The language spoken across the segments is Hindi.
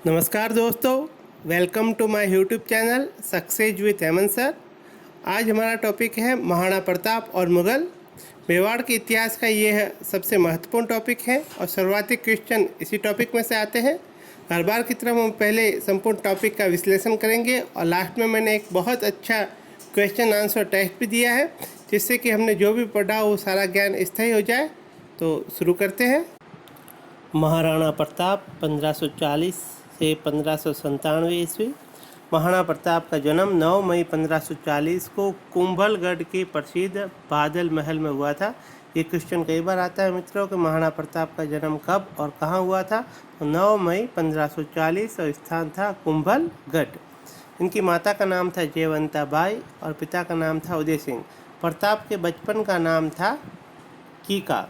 नमस्कार दोस्तों, welcome to my YouTube channel success with Hemant sir. आज हमारा टॉपिक है महाराणा प्रताप और मुग़ल। मेवाड़ के इतिहास का ये सबसे महत्वपूर्ण टॉपिक है और सर्वाधिक क्वेश्चन इसी टॉपिक में से आते हैं। हर बार की तरह हम पहले संपूर्ण टॉपिक का विश्लेषण करेंगे और लास्ट में मैंने एक बहुत अच्छा क्वेश्चन आंसर टेस्ट भी दिया है, जिससे कि हमने जो भी पढ़ा वो सारा ज्ञान स्थायी हो जाए। तो शुरू करते हैं। महाराणा प्रताप 1540 से 1597 ईस्वी। महाराणा प्रताप का जन्म 9 मई 1540 को कुंभलगढ़ के प्रसिद्ध बादल महल में हुआ था। ये क्वेश्चन कई बार आता है मित्रों कि महाराणा प्रताप का जन्म कब और कहाँ हुआ था। तो 9 मई 1540 और स्थान था कुंभलगढ़। इनकी माता का नाम था जयवंता बाई और पिता का नाम था उदय सिंह। प्रताप के बचपन का नाम था कीका।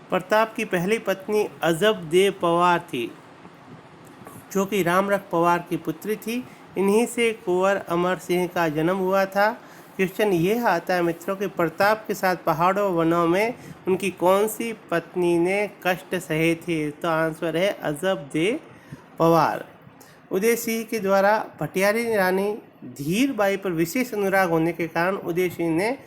प्रताप की पहली पत्नी अजब देव पवार थी, जो कि रामरख पवार की पुत्री थी। इन्हीं से कुंवर अमर सिंह का जन्म हुआ था। क्वेश्चन ये आता है मित्रों कि प्रताप के साथ पहाड़ों वनों में उनकी कौन सी पत्नी ने कष्ट सहे थे। तो आंसर है अजब देव पवार। उदय सिंह के द्वारा भटियारी रानी धीर बाई पर विशेष अनुराग होने के कारण उदय सिंह ने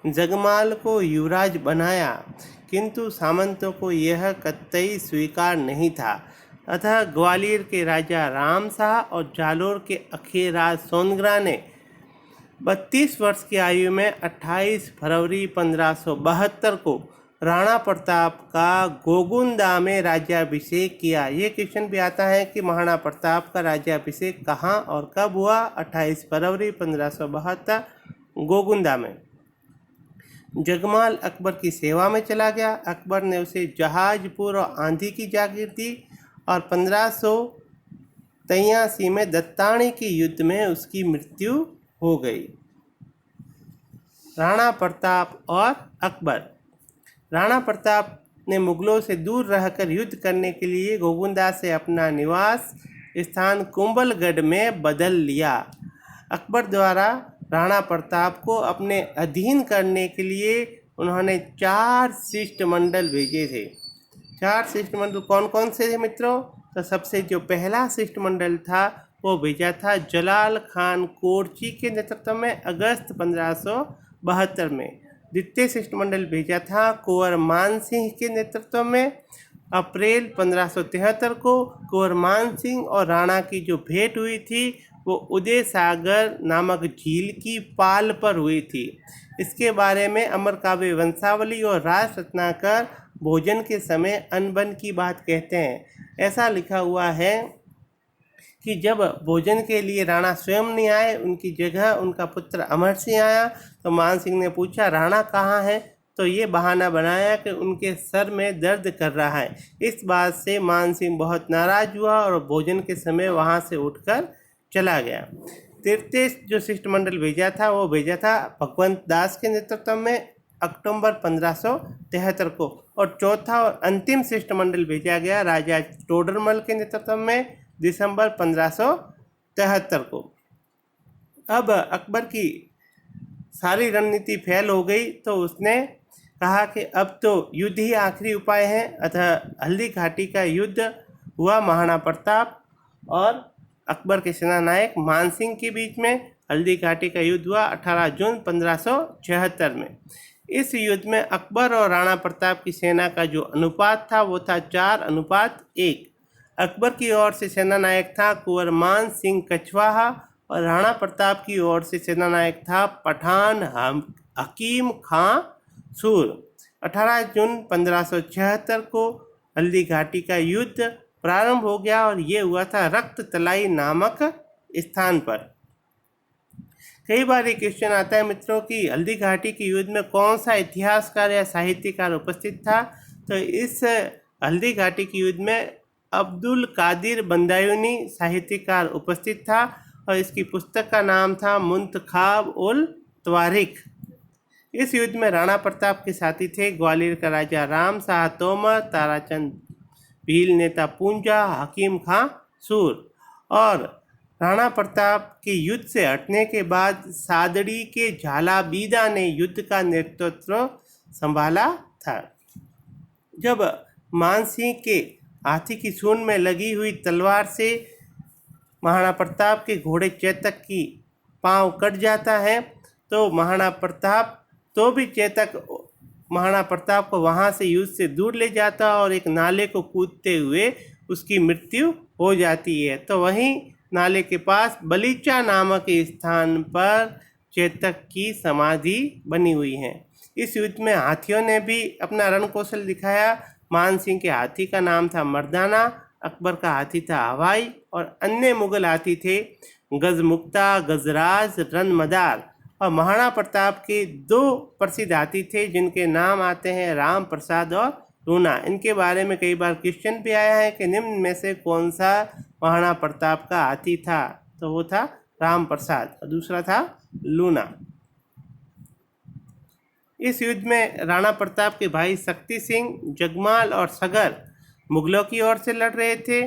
जगमाल को युवराज बनाया, किंतु सामंतों को यह कतई स्वीकार नहीं था। अतः ग्वालियर के राजा राम शाह और जालोर के अखेराज सोनग्रा ने 32 वर्ष की आयु में 28 फरवरी 1572 को राणा प्रताप का गोगुंदा में राज्याभिषेक किया। ये क्वेश्चन भी आता है कि महाराणा प्रताप का राज्याभिषेक कहाँ और कब हुआ। 28 फरवरी 1572 गोगुंदा में। जगमाल अकबर की सेवा में चला गया। अकबर ने उसे जहाजपुर और आंधी की जागीर दी और 1583 में दत्तानी के युद्ध में उसकी मृत्यु हो गई। राणा प्रताप और अकबर। राणा प्रताप ने मुगलों से दूर रहकर युद्ध करने के लिए गोगुंदा से अपना निवास स्थान कुंभलगढ़ में बदल लिया। अकबर द्वारा राणा प्रताप को अपने अधीन करने के लिए उन्होंने 4 शिष्टमंडल भेजे थे। 4 शिष्टमंडल कौन कौन से थे मित्रों। तो सबसे जो पहला शिष्टमंडल था वो भेजा था जलाल खान कोरची के नेतृत्व में अगस्त 1572 में। द्वितीय शिष्टमंडल भेजा था कुंवर मान सिंह के नेतृत्व में अप्रैल 1573 को। कुंवर मान सिंह और राणा की जो भेंट हुई थी वो उदय सागर नामक झील की पाल पर हुई थी। इसके बारे में अमर काव्य वंशावली और राज रत्नाकर भोजन के समय अनबन की बात कहते हैं। ऐसा लिखा हुआ है कि जब भोजन के लिए राणा स्वयं नहीं आए, उनकी जगह उनका पुत्र अमर सिंह आया, तो मान सिंह ने पूछा राणा कहाँ है, तो ये बहाना बनाया कि उनके सर में दर्द कर रहा है। इस बात से मान सिंह बहुत नाराज हुआ और भोजन के समय वहाँ से उठकर चला गया। तृतीय जो शिष्टमंडल भेजा था वो भेजा था भगवंत दास के नेतृत्व में अक्टूबर 1573 को। और चौथा और अंतिम शिष्टमंडल भेजा गया राजा टोडरमल के नेतृत्व में दिसंबर 1573 को। अब अकबर की सारी रणनीति फेल हो गई, तो उसने कहा कि अब तो युद्ध ही आखिरी उपाय है। अतः हल्दी घाटी का युद्ध हुआ महाराणा प्रताप और अकबर के सेनानायक मान सिंह के बीच में। हल्दी घाटी का युद्ध हुआ 18 जून 1576 में। इस युद्ध में अकबर और राणा प्रताप की सेना का जो अनुपात था वो था 4:1। अकबर की ओर से सेनानायक था कुंवर मान सिंह कछवाहा और राणा प्रताप की ओर से सेनानायक था पठान हकीम खां सूर। 18 जून 1576 को हल्दी घाटी का युद्ध प्रारंभ हो गया और ये हुआ था रक्त तलाई नामक स्थान पर। कई बार ये क्वेश्चन आता है मित्रों कि हल्दी घाटी के युद्ध में कौन सा इतिहासकार या साहित्यकार उपस्थित था। तो इस हल्दी घाटी के युद्ध में अब्दुल कादिर बंदायूनी साहित्यकार उपस्थित था और इसकी पुस्तक का नाम था मुंतखाब उल तवारिख। इस युद्ध में राणा प्रताप के साथी थे ग्वालियर का राजा राम शाह तोमर, ताराचंद भील नेता पूंजा, हकीम खां सूर। और राणा प्रताप के युद्ध से हटने के बाद सादड़ी के झालाबीदा ने युद्ध का नेतृत्व संभाला था। जब मान सिंह के हाथी की सूंड में लगी हुई तलवार से महाराणा प्रताप के घोड़े चेतक की पांव कट जाता है, तो महाराणा प्रताप तो भी चेतक महाराणा प्रताप को वहां से युद्ध से दूर ले जाता और एक नाले को कूदते हुए उसकी मृत्यु हो जाती है। तो वहीं नाले के पास बलीचा नामक स्थान पर चेतक की समाधि बनी हुई है। इस युद्ध में हाथियों ने भी अपना रण कौशल दिखाया। मान सिंह के हाथी का नाम था मर्दाना, अकबर का हाथी था हवाई और अन्य मुगल हाथी थे गजमुक्ता, गजराज, रणमदार। और महाराणा प्रताप के 2 प्रसिद्ध हाथी थे जिनके नाम आते हैं राम प्रसाद और लूना। इनके बारे में कई बार क्वेश्चन भी आया है कि निम्न में से कौन सा महाराणा प्रताप का हाथी था, तो वो था राम प्रसाद और दूसरा था लूना। इस युद्ध में राणा प्रताप के भाई शक्ति सिंह, जगमाल और सगर मुगलों की ओर से लड़ रहे थे।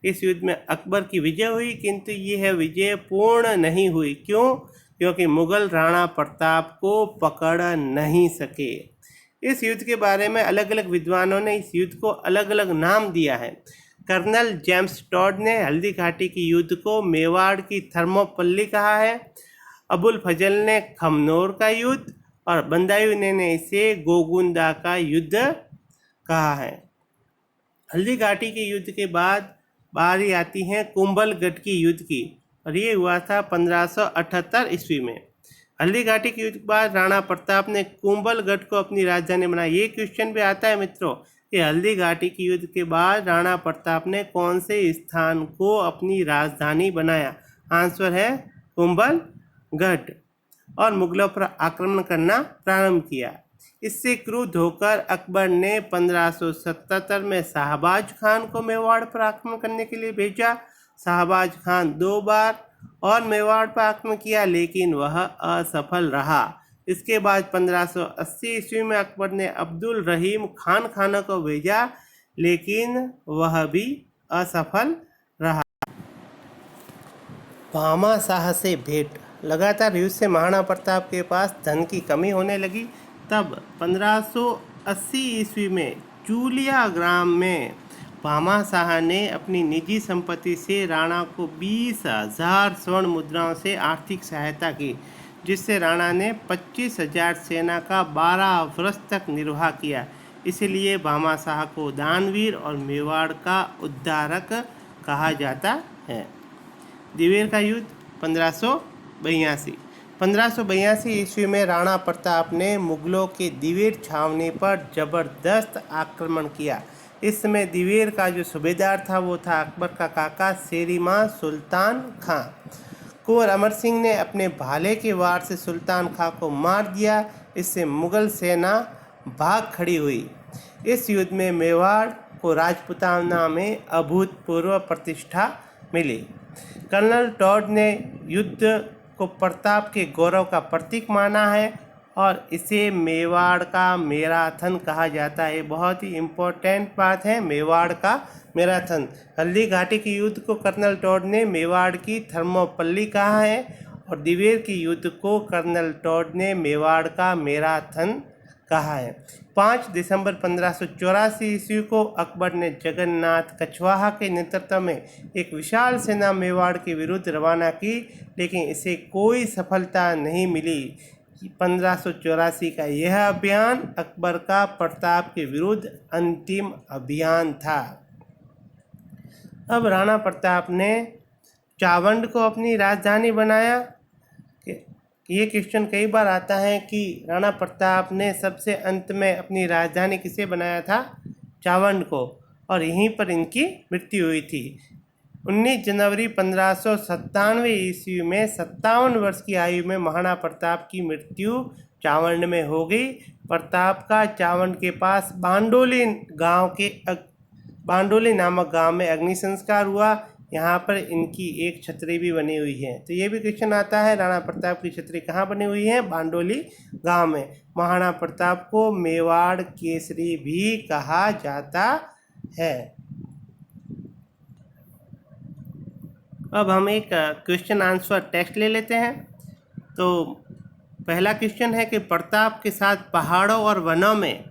इस युद्ध में अकबर की विजय हुई, किंतु यह विजय पूर्ण नहीं हुई। क्यों? क्योंकि मुगल राणा प्रताप को पकड़ नहीं सके। इस युद्ध के बारे में अलग अलग विद्वानों ने इस युद्ध को अलग अलग नाम दिया है। कर्नल जेम्स टॉड ने हल्दी घाटी की युद्ध को मेवाड़ की थर्मोपल्ली कहा है। अबुल फजल ने खमनोर का युद्ध और बंदायू ने इसे गोगुंदा का युद्ध कहा है। हल्दी घाटी के युद्ध के बाद बारी आती है कुंभलगढ़ की युद्ध की और ये हुआ था 1578 ईस्वी में। हल्दी घाटी के युद्ध के बाद राणा प्रताप ने कुंभलगढ़ को अपनी राजधानी बनाई। ये क्वेश्चन भी आता है मित्रों कि हल्दी घाटी के युद्ध के बाद राणा प्रताप ने कौन से स्थान को अपनी राजधानी बनाया? आंसर है कुंभलगढ़ और मुगलों पर आक्रमण करना प्रारंभ किया। इससे क्रुद्ध होकर अकबर ने 1577 में शाहबाज खान को मेवाड़ पर आक्रमण करने के लिए भेजा। शाहबाज खान 2 बार और मेवाड़ पर आक्रमण किया, लेकिन वह असफल रहा। इसके बाद 1580 ईस्वी में अकबर ने अब्दुल रहीम खान खाना को भेजा, लेकिन वह भी असफल रहा। भामा शाह से भेंट। लगातार युद्ध से महाराणा प्रताप के पास धन की कमी होने लगी। तब 1580 ईस्वी में चूलिया ग्राम में भामा शाह ने अपनी निजी संपत्ति से राणा को 20,000 स्वर्ण मुद्राओं से आर्थिक सहायता की, जिससे राणा ने 25,000 सेना का 12 वर्ष तक निर्वाह किया। इसलिए भामा शाह को दानवीर और मेवाड़ का उद्धारक कहा जाता है। दिवेर का युद्ध 1582 ईस्वी में राणा प्रताप ने मुगलों के दिवेर छावनी पर जबरदस्त आक्रमण किया। इस समय दिवेर का जो सूबेदार था वो था अकबर का काका शेरीमां सुल्तान खां। कुंवर अमर सिंह ने अपने भाले के वार से सुल्तान खां को मार दिया। इससे मुगल सेना भाग खड़ी हुई। इस युद्ध में मेवाड़ को राजपूताना में अभूतपूर्व प्रतिष्ठा मिली। कर्नल टॉड ने युद्ध को प्रताप के गौरव का प्रतीक माना है और इसे मेवाड़ का मैराथन कहा जाता है। बहुत ही इम्पोर्टेंट बात है, मेवाड़ का मैराथन। हल्दी घाटी के युद्ध को कर्नल टॉड ने मेवाड़ की थर्मोपल्ली कहा है और दिवेर के युद्ध को कर्नल टॉड ने मेवाड़ का मैराथन कहा है। 5 दिसंबर 1584 ईस्वी को अकबर ने जगन्नाथ कछवाहा के नेतृत्व में एक विशाल सेना मेवाड़ के विरुद्ध रवाना की, लेकिन इसे कोई सफलता नहीं मिली। 1584 का यह अभियान अकबर का प्रताप के विरुद्ध अंतिम अभियान था। अब राणा प्रताप ने चावंड को अपनी राजधानी बनाया। ये क्वेश्चन कई बार आता है कि राणा प्रताप ने सबसे अंत में अपनी राजधानी किसे बनाया था? चावंड को, और यहीं पर इनकी मृत्यु हुई थी। 19 जनवरी 1597 ईस्वी में 57 वर्ष की आयु में महाराणा प्रताप की मृत्यु चावंड में हो गई। प्रताप का चावंड के पास बांडोली नामक गांव में अग्नि संस्कार हुआ। यहाँ पर इनकी एक छतरी भी बनी हुई है। तो ये भी क्वेश्चन आता है, राणा प्रताप की छतरी कहाँ बनी हुई है? बांडोली गांव में। महाराणा प्रताप को मेवाड़ केसरी भी कहा जाता है। अब हम एक क्वेश्चन आंसर टेस्ट ले लेते हैं। तो पहला क्वेश्चन है कि प्रताप के साथ पहाड़ों और वनों में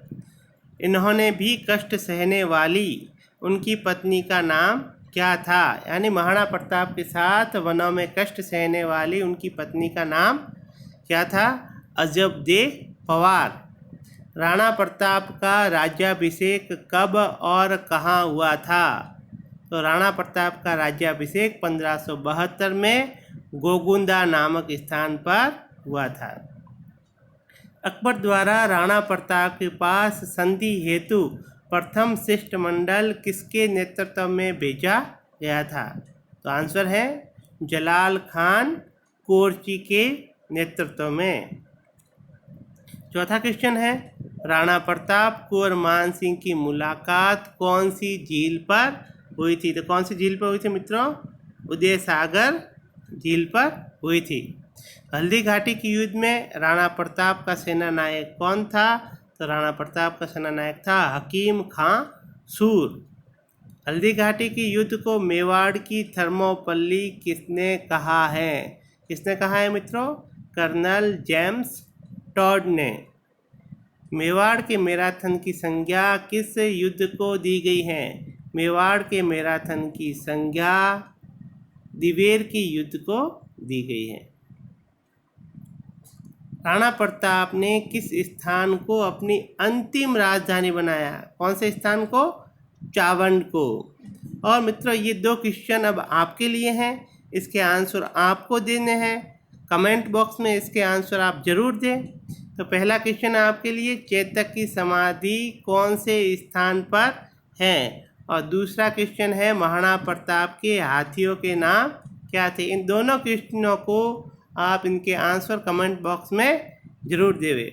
इन्होंने भी कष्ट सहने वाली उनकी पत्नी का नाम क्या था? यानी महाराणा प्रताप के साथ वनों में कष्ट सहने वाली उनकी पत्नी का नाम क्या था? अजबदे पवार। राणा प्रताप का राज्याभिषेक कब और कहाँ हुआ था? तो राणा प्रताप का राज्याभिषेक 1572 में गोगुंदा नामक स्थान पर हुआ था। अकबर द्वारा राणा प्रताप के पास संधि हेतु प्रथम शिष्टमंडल किसके नेतृत्व में भेजा गया था? तो आंसर है जलाल खान कोरची के नेतृत्व में। चौथा क्वेश्चन है, राणा प्रताप को और मान सिंह की मुलाकात कौन सी झील पर हुई थी? तो कौन सी झील पर हुई थी मित्रों? उदय सागर झील पर हुई थी। हल्दी घाटी के युद्ध में राणा प्रताप का सेना नायक कौन था? तो राणा प्रताप का सेना नायक था हकीम खां सूर। हल्दी घाटी के युद्ध को मेवाड़ की थर्मोपल्ली किसने कहा है? किसने कहा है मित्रों? कर्नल जेम्स टॉड ने। मेवाड़ के मैराथन की संज्ञा किस युद्ध को दी गई है? मेवाड़ के मैराथन की संज्ञा दिवेर के युद्ध को दी गई है। राणा प्रताप ने किस स्थान को अपनी अंतिम राजधानी बनाया? कौन से स्थान को? चावंड को। और मित्रों ये 2 क्वेश्चन अब आपके लिए हैं, इसके आंसर आपको देने हैं। कमेंट बॉक्स में इसके आंसर आप जरूर दें। तो पहला क्वेश्चन आपके लिए, चेतक की समाधि कौन से स्थान पर है? और दूसरा क्वेश्चन है, महाराणा प्रताप के हाथियों के नाम क्या थे? इन दोनों क्वेश्चनों को आप इनके आंसर कमेंट बॉक्स में ज़रूर देवे।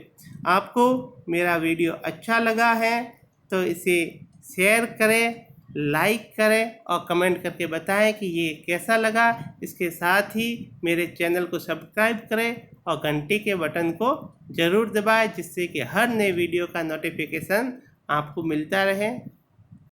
आपको मेरा वीडियो अच्छा लगा है तो इसे शेयर करें, लाइक करें और कमेंट करके बताएं कि ये कैसा लगा। इसके साथ ही मेरे चैनल को सब्सक्राइब करें और घंटी के बटन को ज़रूर दबाएं, जिससे कि हर नए वीडियो का नोटिफिकेशन आपको मिलता रहे।